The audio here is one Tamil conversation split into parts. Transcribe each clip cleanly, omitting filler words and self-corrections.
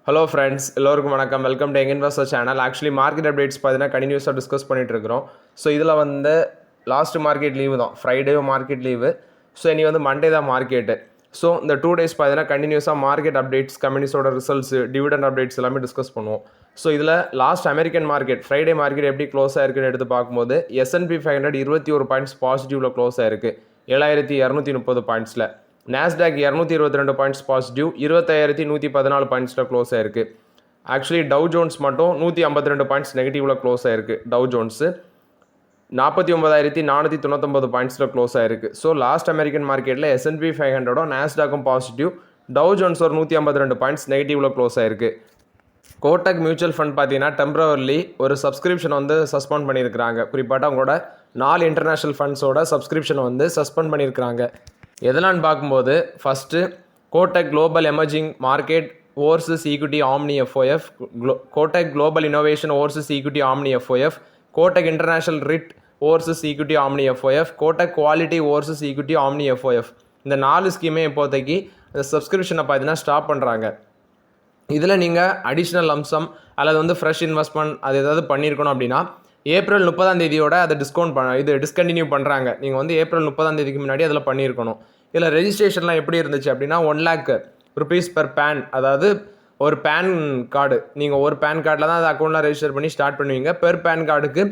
ஹலோ ஃப்ரெண்ட்ஸ், எல்லோருக்கும் வணக்கம். Welcome to young investor channel. Actually market updates பார்த்தீங்கன்னா கண்டினியூஸாக டிஸ்கஸ் பண்ணிட்டு இருக்கிறோம். ஸோ இதில் வந்து லாஸ்ட் மார்க்கெட் லீவு தான், ஃப்ரைடே மார்க்கெட் லீவு. ஸோ இனி வந்து மண்டே தான் மார்க்கெட்டு. ஸோ இந்த 2 days பார்த்தீங்கன்னா கண்டினியூஸாக மார்க்கெட் அப்டேட்ஸ், கம்பெனிஸோட ரிசல்ட்ஸ், டிவிடெண்ட் அப்டேட்ஸ் எல்லாமே டிஸ்கஸ் பண்ணுவோம். ஸோ இதில் last American market Friday market எப்படி க்ளோஸ் ஆயிருக்குன்னு எடுத்து பார்க்கும்போது S&P 500 21 பாயிண்ட்ஸ் பாசிட்டிவில் க்ளோஸ் ஆயிருக்கு 7230 பாயிண்ட்ஸில். நாஸ்டாக் 222 பாயிண்ட்ஸ் பாசிட்டிவ் 25114 பாயிண்ட்ஸில் க்ளோஸ் ஆயிருக்கு. ஆக்சுவலி டவ் ஜோன்ஸ் மட்டும் 152 பாயிண்ட்ஸ் நெகட்டிவில் க்ளோஸ் ஆயிருக்கு. டவ் ஜோன்ஸு 49499 பாயிண்ட்ஸில் க்ளோஸ் ஆயிருக்கு. ஸோ லாஸ்ட் அமெரிக்கன் மார்க்கெட்டில் S&P 500 நாஸ்டாக்கும் பாசிட்டிவ், டவ் ஜோன்ஸ் ஒரு 152 பாயிண்ட்ஸ் நெகட்டிவில் க்ளோஸ் ஆயிருக்கு. கோட்டக் மியூச்சுவல் ஃபண்ட் பார்த்தீங்கன்னா டெம்பரவரிலி ஒரு சப்ஸ்கிரிப்ஷன் வந்து சஸ்பெண்ட் பண்ணியிருக்கிறாங்க. குறிப்பாக அவங்களோட 4 இன்டர்நேஷ்னல் ஃபண்ட்ஸோட சப்ஸ்கிரிப்ஷனை வந்து சஸ்பெண்ட் பண்ணியிருக்கிறாங்க. எதனான்னு பார்க்கும்போது first Kotak global emerging market overseas equity omni FOF, Kotak global innovation overseas equity omni FOF, Kotak international REIT overseas equity omni FOF, Kotak quality overseas equity omni FOF. இந்த 4 ஸ்கீமே இப்போதைக்கு இந்த சப்ஸ்கிரிப்ஷனை பார்த்தீங்கன்னா ஸ்டாப் பண்ணுறாங்க. இதில் நீங்கள் அடிஷ்னல் லம்சம் அல்லது வந்து ஃப்ரெஷ் இன்வெஸ்ட்மெண்ட் அது ஏதாவது பண்ணியிருக்கணும் அப்படின்னா ஏப்ரல் 30 அதை டிஸ்கண்டினியூ பண்ணுறாங்க. நீங்கள் வந்து ஏப்ரல் 30 முன்னாடி அதில் பண்ணியிருக்கணும். இதில் ரெஜிஸ்ட்ரேஷன்லாம் எப்படி இருந்துச்சு அப்படின்னா 1 lakh rupees பெர் பேன், அதாவது ஒரு பேன் கார்டு, நீங்கள் ஒரு பேன் கார்டில் தான் அது அக்கௌண்ட்டில் ரெஜிஸ்டர் பண்ணி ஸ்டார்ட் பண்ணுவீங்க. பெர் பேன் கார்டுக்கு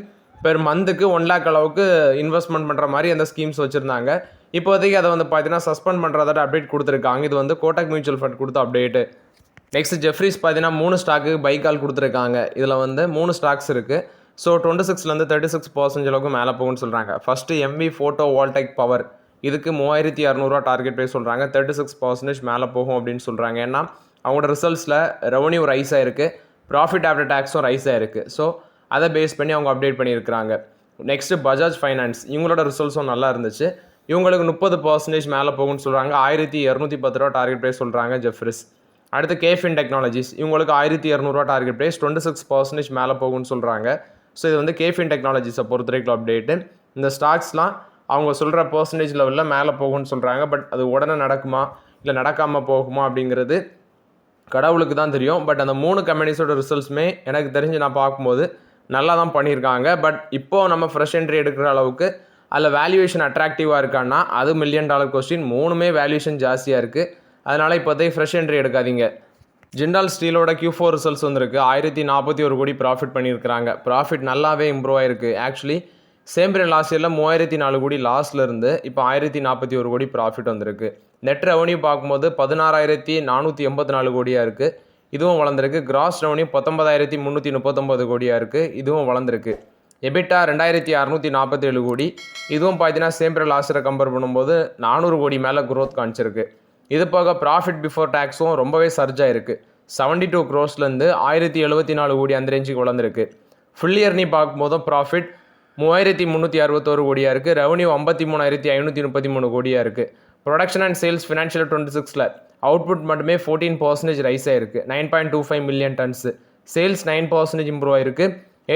பெர் மந்த்துக்கு 1 lakh அளவுக்கு இன்வெஸ்ட்மெண்ட் பண்ணுற மாதிரி அந்த ஸ்கீம்ஸ் வச்சுருந்தாங்க. இப்போதைக்கு அதை வந்து பார்த்தீங்கன்னா சஸ்பெண்ட் பண்ணுறதோட அப்டேட் கொடுத்துருக்காங்க. இது வந்து கோட்டக் மியூச்சுவல் ஃபண்ட் கொடுத்த அப்டேட்டு. நெக்ஸ்ட் ஜெஃப்ரிஸ் பார்த்தீங்கன்னா 3 ஸ்டாக்கு பை கால் கொடுத்துருக்காங்க. இதில் வந்து 3 ஸ்டாக்ஸ் இருக்குது. ஸோ 26 36% அளவுக்கு மேலே போகும்னு சொல்கிறாங்க. First MV photo Valtec power, இதுக்கு 3600 டார்கெட் ப்ரைஸ் சொல்கிறாங்க. 36% மேலே போகும் அப்படின்னு சொல்கிறாங்க. ஏன்னா அவங்களோட ரிசல்ட்ஸில் ரெவன்யூ ரைஸ் ஆகிருக்கு, ப்ராஃபிட் ஆஃப்டர் டேக்ஸும் ரைஸ் ஆகிருக்கு. ஸோ அதை பேஸ் பண்ணி அவங்க அப்டேட் பண்ணியிருக்கிறாங்க. நெக்ஸ்ட்டு பஜாஜ் ஃபைனான்ஸ், இவங்களோட ரிசல்ட்ஸும் நல்லா இருந்துச்சு. இவங்களுக்கு 30% மேலே போகும்னு சொல்கிறாங்க. 1210 டார்கெட் ப்ரைஸ் சொல்கிறாங்க ஜெஃப்ரிஸ். அடுத்து கேஃபின் டெக்னாலஜிஸ், இவங்களுக்கு 1200 டார்கெட் ப்ரைஸ், 26% மேலே போகும்னு சொல்கிறாங்க. ஸோ இது வந்து கேஃபின் டெக்னாலஜிஸை பொறுத்த வரைக்கும் அப்டேட்டு. இந்த ஸ்டாக்ஸ்லாம் அவங்க சொல்கிற பர்சன்டேஜ் லெவலில் மேலே போகும்னு சொல்கிறாங்க. பட் அது உடனே நடக்குமா இல்லை நடக்காமல் போகுமா அப்படிங்கிறது கடவுளுக்கு தான் தெரியும். பட் அந்த 3 கம்பெனிஸோட ரிசல்ட்ஸுமே எனக்கு தெரிஞ்சு நான் பார்க்கும்போது நல்லா தான் பண்ணியிருக்காங்க. பட் இப்போது நம்ம ஃப்ரெஷ் என்ட்ரி எடுக்கிற அளவுக்கு அதில் வேல்யூவேஷன் அட்ராக்டிவாக இருக்கான்னா அது $1 million கொஸ்டின். 3மே வேல்யூவேஷன் ஜாஸ்தியாக இருக்குது. அதனால் இப்போதைக்கு ஃப்ரெஷ் என்ட்ரி எடுக்காதீங்க. ஜிண்டால் ஸ்டீலோட Q4 ரிசல்ட்ஸ் வந்துருக்கு. 1041 கோடி ப்ராஃபிட் பண்ணியிருக்கிறாங்க. ப்ராஃபிட் நல்லாவே இம்ப்ரூவ் ஆகிருக்கு. ஆக்சுவலி சேம் பீரியட் லாஸ்ட் இயரில் 3004 கோடி லாஸ்ட்டில் இருந்து இப்போ 1041 கோடி ப்ராஃபிட் வந்திருக்கு. நெட் ரெவன்யூ பார்க்கும்போது 16484 கோடியாக இருக்குது, இதுவும் வளர்ந்துருக்கு. கிராஸ் ரெவன்யூ 19339 கோடியாக இருக்குது, இதுவும் வளர்ந்துருக்கு. எபிட்டா 2647 கோடி, இதுவும் பார்த்தீங்கன்னா சேம் பீரியட் லாஸ்ட் இயரை கம்பேர் பண்ணும்போது 400 கோடி மேலே க்ரோத் காமிச்சிருக்கு. இது போக ப்ராஃபிட் பிஃபோர் டேக்ஸும் ரொம்பவே சர்ஜாக இருக்குது. 72 crores-லேருந்து 1074 கோடி அந்த ரேஞ்சுக்கு வளர்ந்துருக்கு. ஃபுல் இயர்னி பார்க்கும்போதும் ப்ராஃபிட் 3361 கோடியாக இருக்குது. ரெவன்யூ 53533 கோடியாக இருக்குது. ப்ரொடக்ஷன் அண்ட் சேல்ஸ் ஃபினான்ஷியல் 26ல் அவுட்புட் மட்டுமே 14% ரைஸ் ஆகிருக்கு, 9.25 மில்லியன் டன்ஸு. சேல்ஸ் 9% இம்ப்ரூவ் ஆகிருக்கு,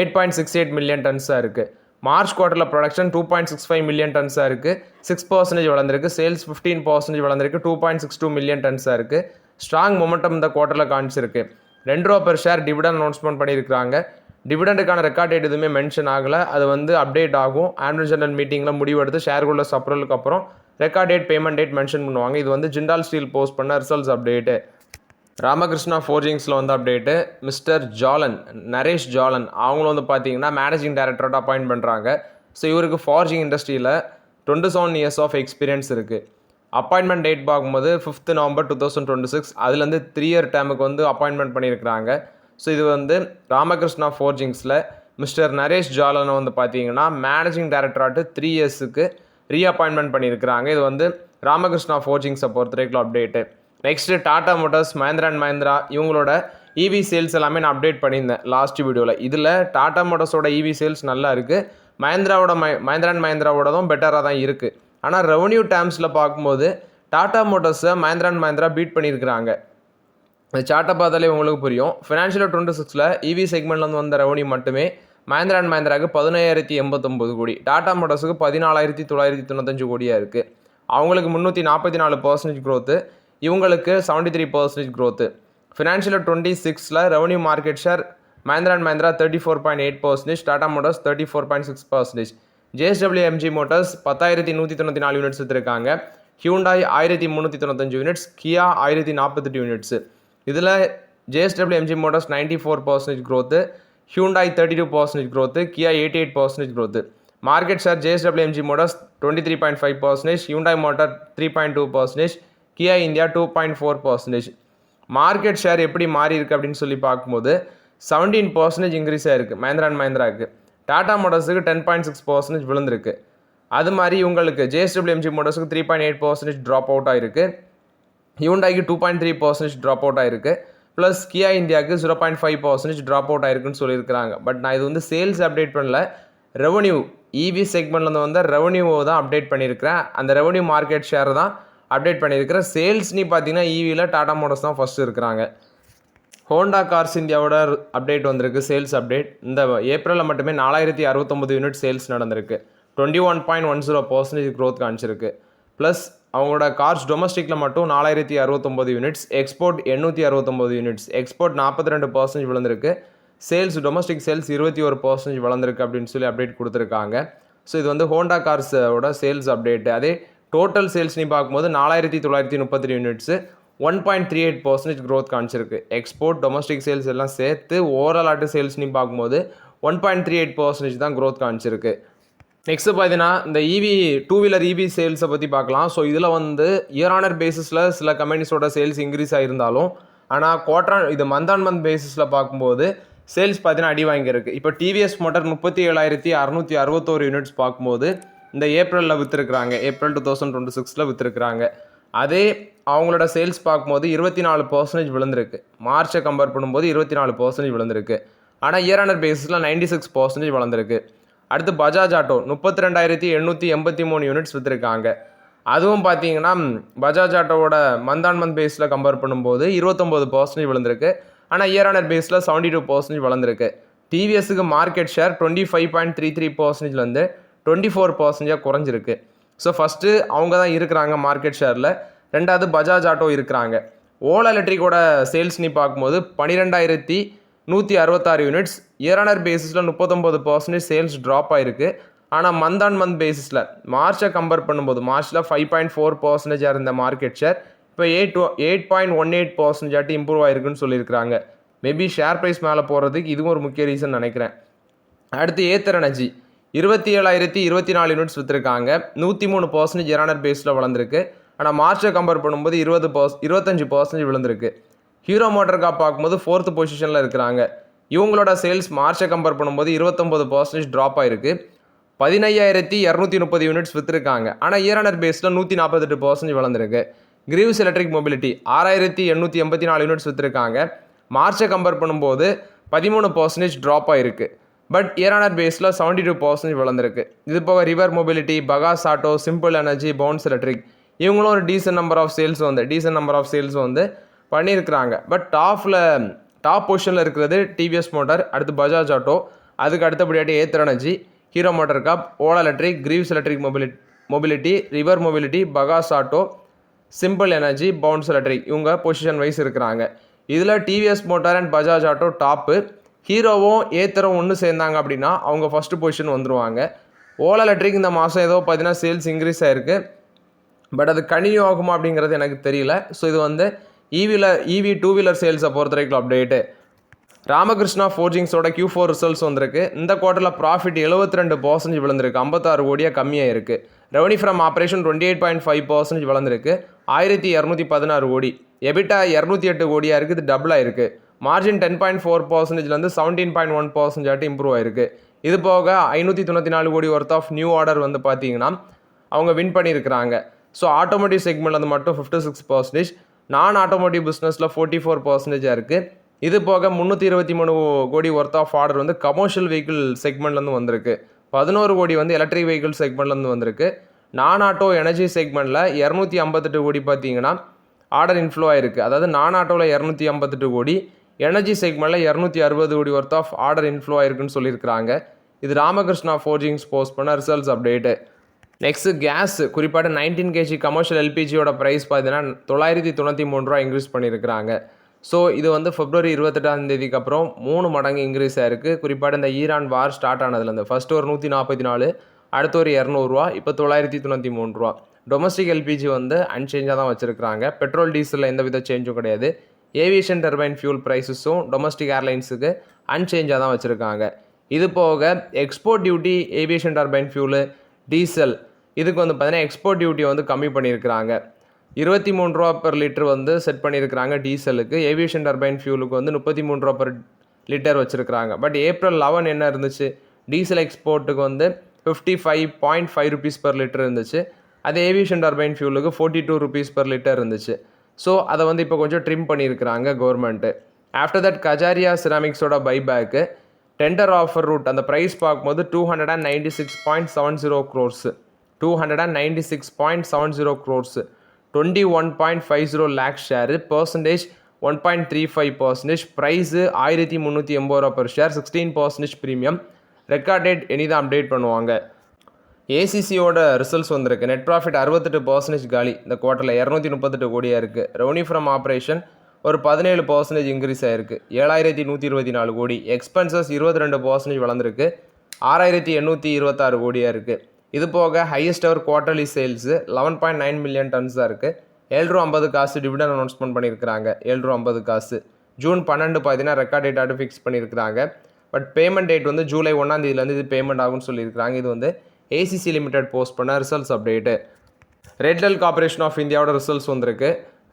8.68 மில்லியன் டன்ஸாக இருக்குது. மார்ச் குவார்ட்டரில் ப்ரொடக்ஷன் 2.65 மில்லியன் டன்ஸாக இருக்குது, 6% வளர்ந்துருக்கு. சேல்ஸ் 15% வளர்ந்துருக்கு, 2.62 மில்லியன் டன்ஸாக இருக்குது. ஸ்ட்ராங் மொமெண்டம் இந்த குவார்ட்டரில் காமிச்சிருக்கு. $2 per ஷேர் டிவிடெண்ட் அனௌன்ஸ்மெண்ட் பண்ணியிருக்காங்க. டிவிடெண்டுக்கான ரெக்கார்ட் டேட் எதுவுமே மென்ஷன் ஆகலை. அது வந்து அப்டேட் ஆகும். ஆனுவல் ஜெனரல் மீட்டிங்கில் முடிவெடுத்து ஷேர் ஹோல்டர்ஸ் அப்ரூவலுக்கு அப்புறம் record date, payment date mention பண்ணுவாங்க. இது வந்து ஜிண்டால் ஸ்டீல் போஸ்ட் பண்ண ரிசல்ட்ஸ் அப்டேட்டு. ராமகிருஷ்ணா ஃபோர்ஜிங்ஸில் வந்து அப்டேட்டு. மிஸ்டர் ஜாலன், நரேஷ் ஜாலன், அவங்களும் வந்து பார்த்தீங்கன்னா மேனேஜிங் டைரக்டரோட அப்பாயிண்ட் பண்ணுறாங்க. ஸோ இவருக்கு ஃபார்ஜிங் இண்டஸ்ட்ரியில் 27 years ஆஃப் எக்ஸ்பீரியன்ஸ் இருக்குது. அப்பாயின்மெண்ட் டேட் பார்க்கும்போது 5th November 2026, அதுலேருந்து 3 year டேமுக்கு வந்து அப்பாயின்மெண்ட் பண்ணியிருக்கிறாங்க. ஸோ இது வந்து ராமகிருஷ்ணா ஃபோர்ஜிங்ஸில் மிஸ்டர் நரேஷ் ஜாலனை வந்து பார்த்தீங்கன்னா மேனேஜிங் டைரக்டராட்டு 3 yearsக்கு ரீஅப்பாயின்மெண்ட் பண்ணியிருக்கிறாங்க. இது வந்து ராமகிருஷ்ணா ஃபோர்ஜிங்ஸை பொறுத்த வரைக்கும் update. Next Tata Motors, Mahindra and Mahindra, இவங்களோட EV சேல்ஸ் எல்லாமே நான் அப்டேட் பண்ணியிருந்தேன் லாஸ்ட் வீடியோவில். இதில் டாடா மோட்டார்ஸோட EV சேல்ஸ் நல்லா இருக்குது, மஹிந்திரா அண்ட் மஹிந்திராவோடதும் பெட்டராக தான் இருக்குது. ஆனால் ரெவன்யூ டேர்ம்ஸில் பார்க்கும்போது டாடா மோட்டார்ஸை மஹிந்திரா அண்ட் மஹிந்திரா பீட் பண்ணியிருக்கிறாங்க. இந்த சார்ட்டை பார்த்தாலே உங்களுக்கு புரியும். ஃபினான்ஷியல் 26ல் EV செக்மெண்ட்லேருந்து வந்த ரெவன்யூ மட்டுமே மஹிந்திரா அண்ட் மஹிந்திராவுக்கு 15089 கோடி, டாடா மோட்டார்ஸுக்கு 14995 கோடியாக இருக்குது. அவங்களுக்கு 344% க்ரோத்து, இவங்களுக்கு 73% க்ரோத்து. ஃபினான்ஷியல் 26ல் revenue market share Mahindra and Mahindra 34.8%, Tata Motors 34.6%. JSW MG Motors 10,194 units விற்றுருக்காங்க. Hyundai 1,395 units, Kia 1,048 units. இதில் JSW MG Motors 94% growth, Hyundai 32% growth, Kia 88% growth. Market share JSW MG Motors 23.5%, Hyundai Motor 3.2%, Kia India 2.4%. Market share எப்படி மாறி இருக்குது அப்படின்னு சொல்லி பார்க்கும்போது 17% இன்க்ரீஸ் ஆகிருக்கு மஹிந்திரா அண்ட் மஹிந்திராவுக்கு. டாடா மோட்டார்ஸுக்கு 10.6% விழுந்திருக்கு. அது மாதிரி உங்களுக்கு JSW MG மோட்டார்ஸுக்கு 3.8% ட்ராப் அவுட் ஆகிருக்கு, ஹியூண்டாய்க்கு 2.3% ட்ராப் அவுட் ஆகிருக்கு, ப்ளஸ் கியா இந்தியாவுக்கு 0.5% ட்ராப் அவுட் ஆகிருக்குன்னு சொல்லியிருக்கிறாங்க. பட் நான் இது வந்து சேல்ஸ் அப்டேட் பண்ணல, ரெவன்யூ இவி செக்மெண்ட்லேருந்து வந்து ரெவன்யூவை தான் அப்டேட் பண்ணியிருக்கிறேன். அந்த ரெவன்யூ மார்க்கெட் ஷேர் தான் அப்டேட் பண்ணியிருக்கிறேன். சேல்ஸ்னு பார்த்தீங்கன்னா ஈவியில் டாடா மோட்டார்ஸ் தான் ஃபஸ்ட்டு இருக்கிறாங்க. ஹோண்டா கார்ஸ் இந்தியாவோட அப்டேட் வந்திருக்கு, சேல்ஸ் அப்டேட். இந்த ஏப்ரலில் மட்டுமே 4,069 யூனிட் சேல்ஸ் நடந்திருக்கு, 21.10% க்ரோத் காமிச்சிருக்கு. ப்ளஸ் அவங்களோட கார்ஸ் டொமஸ்டிக்கில் மட்டும் 4,069 யூனிட்ஸ், எக்ஸ்போர்ட் 869 யூனிட்ஸ், எக்ஸ்போர்ட் 42% விழுந்திருக்கு, சேல்ஸ் டொமஸ்டிக் சேல்ஸ் 21% வளர்ந்துருக்கு அப்படின்னு சொல்லி அப்டேட் கொடுத்துருக்காங்க. ஸோ இது வந்து ஹோண்டா கார்ஸோட சேல்ஸ் அப்டேட். அதே டோட்டல் சேல்ஸ் நீ பார்க்கும்போது 4,932 யூனிட்ஸு, 1.38% க்ரோத் காமிச்சிருக்கு. எக்ஸ்போர்ட் டொமஸ்டிக் சேல்ஸ் எல்லாம் சேர்த்து ஓவரால் ஆட்டு சேல்ஸ் நீ பார்க்கும்போது 1.38% தான் க்ரோத் காமிச்சிருக்கு. நெக்ஸ்ட்டு பார்த்தீங்கன்னா இந்த டூ வீலர் இவி சேல்ஸை பற்றி பார்க்கலாம். ஸோ இதில் வந்து இயர் ஆனர் பேசிஸில் சில கம்பெனிஸோட சேல்ஸ் இன்க்ரீஸ் ஆகிருந்தாலும், ஆனால் இது மந்த் ஆன் மந்த் பேசிஸில் பார்க்கும்போது சேல்ஸ் பார்த்தீங்கன்னா அடி வாங்கியிருக்கு. இப்போ டிவிஎஸ் மோட்டார் 37,661 யூனிட்ஸ் பார்க்கும்போது இந்த ஏப்ரலில் விற்றுருக்குறாங்க, ஏப்ரல் 2026 விற்றுருக்குறாங்க. அதே அவங்களோட சேல்ஸ் பார்க்கும்போது 24% விழுந்திருக்கு, மார்ச்சை கம்பேர் பண்ணும்போது 24% விழுந்திருக்கு. ஆனால் இயர் ஆனர் பேசிஸில் 96% வளர்ந்துருக்கு. அடுத்து பஜாஜ் ஆட்டோ 32,883 யூனிட்ஸ் விற்றுருக்காங்க. அதுவும் பார்த்தீங்கன்னா பஜாஜ் ஆட்டோவோட மந்த் ஆன் மந்த் பேஸில் கம்பேர் பண்ணும்போது 29% விழுந்திருக்கு. ஆனால் இயர் ஆனர் பேஸில் 72% வளர்ந்துருக்கு. டிவிஎஸ்க்கு மார்க்கெட் ஷேர் 25.33%லேருந்து 24% குறைஞ்சிருக்கு. ஸோ ஃபஸ்ட்டு அவங்க தான் இருக்கிறாங்க மார்க்கெட் ஷேரில், ரெண்டாவது பஜாஜ் ஆட்டோ இருக்கிறாங்க. ஓலா எலக்ட்ரிக்கோட சேல்ஸ் நீ பார்க்கும்போது 12,166 யூனிட்ஸ், இயர் ஆனர் பேசிஸில் 39% சேல்ஸ் ட்ராப் ஆகிருக்கு. ஆனால் மந்த் ஆன் மந்த் பேசிஸில் மார்ச்சை கம்பேர் பண்ணும்போது மார்ச்சில் 5.4% இருந்த மார்க்கெட் ஷேர் இப்போ 8.18% இம்ப்ரூவ் ஆகிருக்குன்னு சொல்லியிருக்கிறாங்க. மேபி ஷேர் ப்ரைஸ் மேலே போகிறதுக்கு இதுவும் ஒரு முக்கிய ரீசன் நினைக்கிறேன். அடுத்து ஏத்தர் எனர்ஜி 27,024 யூனிட்ஸ் விற்றுருக்காங்க, 103% இயர் ஆனர் பேஸில் வளர்ந்துருக்கு. ஆனால் மார்ச்சை கம்பேர் பண்ணும்போது 25% விழுந்திருக்கு. ஹீரோ மோட்டார் காப் பார்க்கும்போது 4th பொசிஷனில் இருக்கிறாங்க. இவங்களோட சேல்ஸ் மார்ச்சை கம்பேர் பண்ணும்போது 29% ட்ராப் ஆகிருக்கு, 15,230 யூனிட்ஸ் விற்றுருக்காங்க. ஆனால் இயர் ஆனர் பேஸில் 148% வளர்ந்துருக்கு. கிரீவ்ஸ் எலக்ட்ரிக் மொபிலிட்டி 6,884 யூனிட்ஸ் விற்றுருக்காங்க, மார்ச்சை கம்பேர் பண்ணும்போது 13% ட்ராப் ஆகிருக்கு. பட் இயர் ஆனர் பேஸில் 72% வளர்ந்துருக்கு. இது போக River Mobility, BGauss Auto, Simple Energy, Bounce Electric இவங்களும் ஒரு டீசன்ட் நம்பர் ஆஃப் சேல்ஸ் வந்து பண்ணியிருக்கிறாங்க. பட் டாப் பொசிஷனில் இருக்கிறது டிவிஎஸ் மோட்டார், அடுத்து பஜாஜ் ஆட்டோ, அதுக்கு அடுத்தபடியாட்டி Ather Energy, Hero Motor Corp, Ola Electric, Greaves Electric Mobility, River Mobility, BGauss Auto, Simple Energy, Bounce Electric இவங்க பொசிஷன் வைஸ் இருக்கிறாங்க. இதில் TVS Motor and Bajaj Auto top, ஹீரோவும் ஏத்தரும் ஒன்று சேர்ந்தாங்க அப்படின்னா அவங்க ஃபஸ்ட்டு பொசிஷன் வந்துடுவாங்க. ஓலா எலக்ட்ரிக் இந்த மாதம் ஏதோ பார்த்தீங்கன்னா சேல்ஸ் இன்க்ரீஸ் ஆகிருக்கு, பட் அது கண்டினியூ ஆகுமா அப்படிங்கிறது எனக்கு தெரியல. ஸோ இது வந்து இவி டூ வீலர் சேல்ஸை பொறுத்த வரைக்கும் அப்டேட்டு. ராமகிருஷ்ணா ஃபோர்ஜிங்ஸோட Q4 ரிசல்ட்ஸ் வந்திருக்கு. இந்த குவார்ட்டரில் ப்ராஃபிட் 72% விழுந்திருக்கு, 56 கோடியாக கம்மியாக இருக்குது. ரெவன்யூ ஃப்ரம் ஆப்ரேஷன் 28.5% வளர்ந்துருக்கு, 1,216 கோடி. எபிட்டா 208 கோடியாக இருக்குது, இது டபுளாக இருக்குது. மார்ஜின் 10.4%லேருந்து 17.1% இம்ப்ரூவ் ஆயிருக்கு. இது போக 594 கோடி ஒர்த் ஆஃப் நியூ ஆர்டர் வந்து பார்த்தீங்கன்னா அவங்க வின் பண்ணியிருக்கிறாங்க. ஸோ ஆட்டோமோட்டிவ் செக்மெண்ட்லேருந்து மட்டும் 56%, நான் ஆட்டோமோட்டிவ் பிஸ்னஸில் 44% இருக்குது. இது போக 323 கோடி ஒர்த் ஆஃப் ஆர்டர் வந்து கமர்ஷியல் வெஹிக்கிள் செக்மெண்ட்லேருந்து வந்திருக்கு, 11 கோடி வந்து எலக்ட்ரிக் வெஹிக்கிள் செக்மெண்ட்லேருந்து வந்திருக்கு. நான் ஆட்டோ எனர்ஜி செக்மெண்ட்டில் 258 கோடி பார்த்தீங்கன்னா ஆர்டர் இன்ஃப்ளோ ஆயிருக்கு. அதாவது நான் ஆட்டோவில் 258 கோடி, எனர்ஜி செக்மெண்ட்டில் 260 கோடி ஒர்த் ஆஃப் ஆர்டர் இன்ஃப்ளோ ஆயிருக்குன்னு சொல்லியிருக்கிறாங்க. இது ராமகிருஷ்ணா ஃபோர்ஜிங்ஸ் போஸ்ட் பண்ண ரிசல்ட்ஸ் அப்டேட்டு. நெக்ஸ்ட்டு கேஸ், குறிப்பாக 19 kg கமர்ஷியல் எல்பிஜியோட ப்ரைஸ் பார்த்தீங்கன்னா 993 ரூபா இன்க்ரீஸ் பண்ணியிருக்கிறாங்க. ஸோ இது வந்து February 28 அப்புறம் 3 மடங்கு இன்க்ரீஸ் ஆயிருக்கு. குறிப்பாக இந்த ஈரான் வார் ஸ்டார்ட் ஆனதுலேருந்து ஃபர்ஸ்ட் ஒரு 144, அடுத்து ஒரு ரூ. 200, இப்போ ரூ. 993. டொமஸ்டிக் எல்பிஜி வந்து அன்சேஞ்சாக தான் வச்சுருக்காங்க. பெட்ரோல் டீசலில் எந்த வித சேஞ்சும் கிடையாது. ஏவியேஷன் டர்பைன் ஃபியூல் ப்ரைஸஸும் டொமஸ்டிக் ஏர்லைன்ஸுக்கு அன்சேஞ்சாக தான் வச்சுருக்காங்க. இது போக export duty, aviation turbine fuel, diesel இதுக்கு வந்து பார்த்தீங்கன்னா எக்ஸ்போர்ட் டியூட்டி வந்து கம்மி பண்ணியிருக்கிறாங்க. ரூ. 23 per லிட்டர் வந்து செட் பண்ணியிருக்கிறாங்க டீசலுக்கு. ஏவியேஷன் டர்பைன் ஃபியூலுக்கு வந்து ரூ. 33 per லிட்டர் வச்சுருக்கிறாங்க. பட் April 11 என்ன இருந்துச்சு, டீசல் எக்ஸ்போர்ட்டுக்கு வந்து 55.5 rupees per லிட்டர் இருந்துச்சு. அது ஏவியேஷன் டர்பைன் ஃபியூலுக்கு 42 rupees per லிட்டர் இருந்துச்சு. ஸோ அதை வந்து இப்போ கொஞ்சம் ட்ரிம் பண்ணியிருக்கிறாங்க கவர்மெண்ட்டு. ஆஃப்டர் தட் கஜாரியா சிராமிக்ஸோட பைபேக்கு டெண்டர் ஆஃபர் ரூட் அந்த ப்ரைஸ் பார்க்கும்போது 296.70 crores, 296.70 crores, 21.50 lakh share, percentage 1.35%, price 1380 per share, 16% premium. Record date இனிதான் அப்டேட் பண்ணுவாங்க. ஏசிசியோட ரிசல்ட்ஸ் வந்திருக்கு. நெட் ப்ராஃபிட் 68% காலி இந்த குவார்ட்டரில், 238 கோடியாக இருக்குது. ரெவன்யூ ஃப்ரம் ஆப்ரேஷன் ஒரு 17% இன்க்ரீஸ் ஆகிருக்கு, 7124 கோடி. எக்ஸ்பென்சஸ் 22% வளர்ந்துருக்கு, 6826 கோடியாக இருக்குது. இது போக ஹையஸ்ட் அவர் குவார்ட்டர்லி சேல்ஸு 11.9 million tons தான் இருக்குது. ₹7.50 டிவிடன் அனௌன்ஸ்மெண்ட் பண்ணியிருக்கிறாங்க. ₹7.50 ஜூன் 12 பார்த்தீங்கன்னா ரெக்கார்ட் டேட்டாட்டு ஃபிக்ஸ் பண்ணியிருக்கிறாங்க. பட் பேமெண்ட் டேட் வந்து ஜூலை 1 இது பேமெண்ட் ஆகும்னு சொல்லியிருக்கிறாங்க. இது வந்து ஏசிசி லிமிடெட் போஸ்ட் பண்ண ரிசல்ட்ஸ் அப்டேட்டு. ரெட்லெல் கார்பரேஷன் ஆஃப் இந்தியாவோட ரிசல்ட்ஸ் வந்திருக்கு.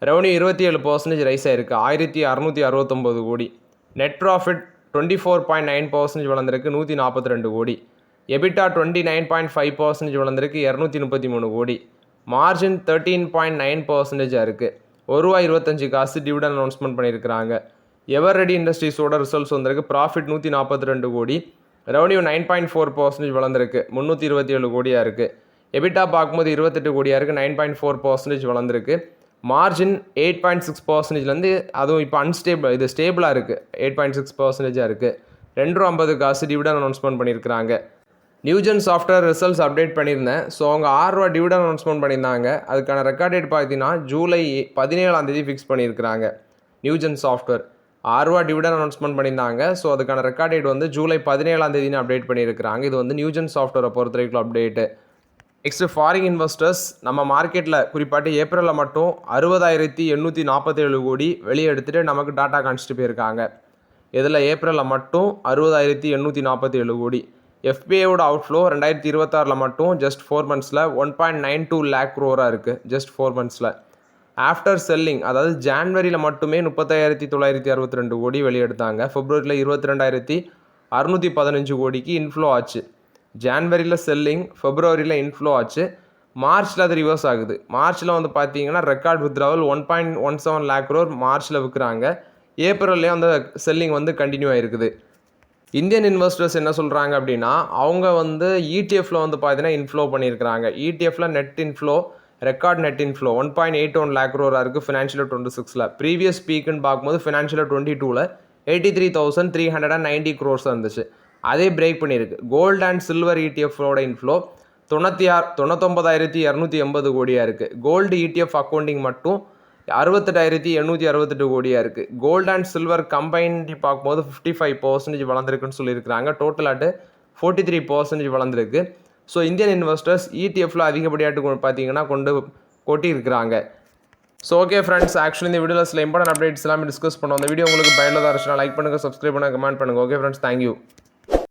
ரெவன்யூ 27% ரைஸ் ஆயிருக்கு, 1669 கோடி. நெட் ப்ராஃபிட் 24.9% வளர்ந்துருக்கு, 142 கோடி. எபிட்டா 29.5% வளர்ந்துருக்கு, 233 கோடி. மார்ஜின் 13.9% இருக்குது. ₹1.25 டிவிடன் அனௌன்ஸ்மெண்ட் பண்ணியிருக்கிறாங்க. எவர் ரெடி இண்டஸ்ட்ரீஸோட ரிசல்ட்ஸ் வந்திருக்கு. ப்ராஃபிட் 142 கோடி. ரெவன்யூ 9.4% வளர்ந்துருக்கு, 327 கோடியாக இருக்குது. எபிட்டா பார்க்கும்போது 28 கோடியாக இருக்குது, 9.4% வளர்ந்துருக்கு. மார்ஜின் 8.6%லேருந்து அதுவும் இப்போ அன்ஸ்டேபிள், இது ஸ்டேபிளாக இருக்குது, 8.6% இருக்குது. ₹2.50 டிவிடன் அனௌன்ஸ்மெண்ட் பண்ணியிருக்கிறாங்க. நியூஜென் சாஃப்ட்வேர் ரிசல்ட்ஸ் அப்டேட் பண்ணியிருந்தேன். ஸோ அவங்க ₹6 டிவிடன் அனௌன்ஸ்மெண்ட் பண்ணியிருந்தாங்க. அதுக்கான ரெக்கார்ட் டேட் பார்த்தீங்கன்னா ஜூலை 17 ஃபிக்ஸ் பண்ணியிருக்கிறாங்க. நியூஜென் சாஃப்ட்வேர் ₹6 டிவிடன் அனௌன்ஸ்மெண்ட் பண்ணியிருந்தாங்க. ஸோ அதுக்கான ரெக்கார்ட் டேட் வந்து ஜூலை 17 அப்டேட் பண்ணியிருக்கிறாங்க. இது வந்து நியூஜென் சாஃப்ட்வேரை பொறுத்த வரைக்கும் அப்டேட்டு. நெக்ஸ்ட்டு ஃபாரின் இன்வெஸ்டர்ஸ் நம்ம மார்க்கெட்டில் குறிப்பாட்டு ஏப்ரலில் மட்டும் 60,847 கோடி வெளியே எடுத்துகிட்டு நமக்கு டாட்டா காமிச்சிட்டு போயிருக்காங்க. இதில் ஏப்ரலில் மட்டும் 60,847 கோடி. எஃபிஐயோட அவுட்ஃப்ளோ 2026 மட்டும் ஜஸ்ட் 4 monthsல 1.92 lakh crore இருக்குது, ஜஸ்ட் 4 monthsல. ஆஃப்டர் செல்லிங் அதாவது ஜான்வரியில் மட்டுமே 35,962 கோடி வெளியெடுத்தாங்க. Februaryல 22,615 கோடிக்கு இன்ஃப்ளோ ஆச்சு. ஜான்வரியில் செல்லிங், Februaryல இன்ஃப்ளோ ஆச்சு. மார்ச்சில் அது ரிவர்ஸ் ஆகுது. மார்ச்சில் வந்து பார்த்தீங்கன்னா ரெக்கார்ட் வித்ராவல் 1.17 lakh crore மார்ச்சில் விற்கிறாங்க. ஏப்ரல்லையும் அந்த செல்லிங் வந்து கண்டினியூ ஆகிருக்குது. இந்தியன் இன்வெஸ்டர்ஸ் என்ன சொல்கிறாங்க அப்படின்னா, அவங்க வந்து இடிஎஃப்ல வந்து பார்த்தீங்கன்னா இன்ஃப்ளோ பண்ணியிருக்கிறாங்க. இடிஎஃப்ல net inflow, record net inflow 1.81 lakh crore இருக்குது ஃபினான்ஷியல் 26ல். ப்ரீவியஸ் பீக்குன்னு பார்க்கும்போது ஃபினான்ஷியல் 22ல் 83,390 crores இருந்துச்சு. அதே பிரேக் பண்ணியிருக்கு. கோல்டு அண்ட் சில்வர் இடிஎஃப்ஓட இன்ஃப்ளோ 99,280 கோடியாக இருக்குது. கோல்டு இடிஎஃப் அக்கௌண்டிங் மட்டும் 68,868 கோடியாக இருக்குது. கோல்டு அண்ட் சில்வர் கம்பைன்டி பார்க்கும்போது 55% வளர்ந்துருக்குன்னு சொல்லியிருக்கிறாங்க. டோட்டலாட்டு 43% வளர்ந்துருக்கு. ஸோ இந்தியன் இன்வெஸ்டர்ஸ் இடிஎஃப்ல அதிகப்படியாட்டு பார்த்தீங்கன்னா கொட்டியிருக்கிறாங்க. ஸோ ஓகே ஃப்ரெண்ட்ஸ், ஆக்சுவலி இந்த வீடியோவில் சில இம்பார்ட்டன்ட் அப்டேட்ஸ் எல்லாமே டிஸ்கஸ் பண்ணோம். அந்த வீடியோ உங்களுக்கு பயனுள்ளதாக இருந்துச்சுன்னா லைக் பண்ணுங்கள், சப்ஸ்கிரைப் பண்ணுங்கள், கமெண்ட் பண்ணுங்கள். Okay friends, thank you.